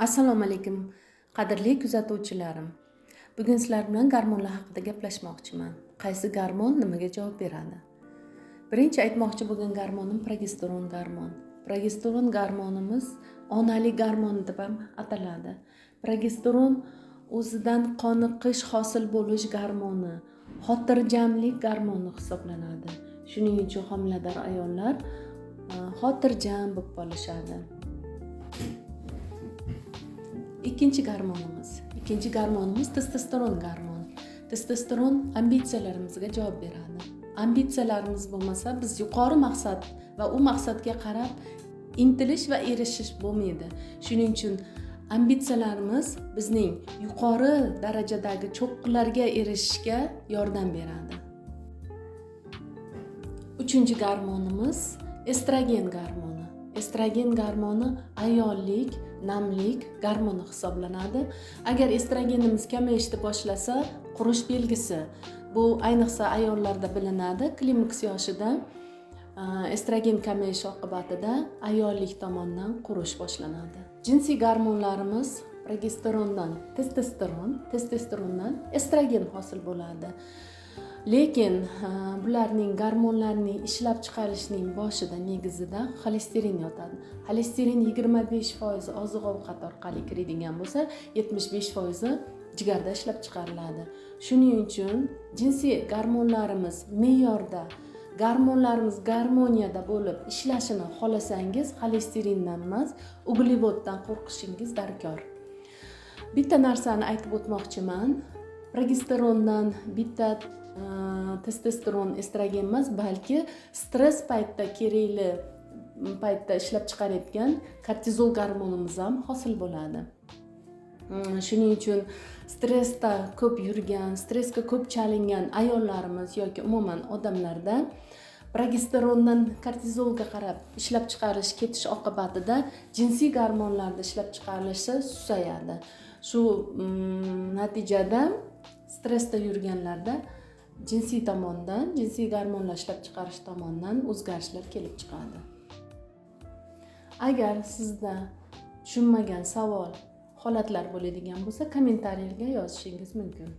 Assalomu alaykum, qadrli kuzatuvchilarim. Bugun sizlar bilan gormonlar haqida gaplashmoqchiman. Qaysi gormon nimaga javob beradi? Birinchi aytmoqchi bo'lgan gormonim progesteron gormon. Progesteron gormonimiz onalik gormoni deb ham ataladi. Progesteron o'zidan qoniqish hosil bo'lish gormoni, xotirjamlik gormoni hisoblanadi. Shuning uchun homilador ayollar xotirjam bo'lib qolishadi. Ikkinchi gormonimiz testosteron gormoni. Testosteron ambitsiyalarimizga javob beradi. Ambitsiyalarimiz bo'lmasa biz yuqori maqsad va u maqsadga qarab intilish va erishish bo'lmaydi. Shuning uchun ambitsiyalarimiz bizning yuqori darajadagi cho'qqilarga erishishga yordam beradi. Uchinchi gormonimiz estrogen gormoni. Estrogen gormoni ayollik, namlik gormoni hisoblanadi. Agar estrogenimiz kamayishni boshlasa, qurish belgisi. Bu ayniqsa ayollarda bilinadi. Klimaks yoshida estrogen kamayishi oqibatida ayollik tomonidan qurish boshlanadi. Jinsiy gormonlarimiz progesterondan testosterondan estrogen hosil bo'ladi. Lekin bularning gormonlarning ishlab chiqarishning boshida negizida xolesterin yotadi. Xolesterin 25% oziq-ovqat orqali kiradigan bo'lsa, 75% jigarda ishlab chiqariladi. Shuning uchun jinsiy gormonlarimiz me'yorda, gormonlarimiz garmoniyada bo'lib ishlashini xohlasangiz, xolesterindan emas, uglevoddan qo'rqishingiz darkor. Bitta narsani aytib o'tmoqchiman. Progesterondan bitta testosteron, estrogen emas, balki stress paytda kerakli paytda ishlab chiqaradigan kortizol gormonimiz ham hosil bo'ladi. Shuning uchun stressda ko'p yurgan, stressga ko'p chalingan ayollarimiz yoki umuman odamlarda progesterondan kortizolga qarab ishlab chiqarish ketish oqibatida jinsiy gormonlarda ishlab chiqarilishi susayadi. Shu natijada stressda yurganlarda jinsiy gormonlar ishlab chiqarish tomonidan o'zgarishlar kelib chiqadi. Agar sizda tushunmagan savol, holatlar bo'ladigan bo'lsa, kommentariylarga yozishingiz mumkin.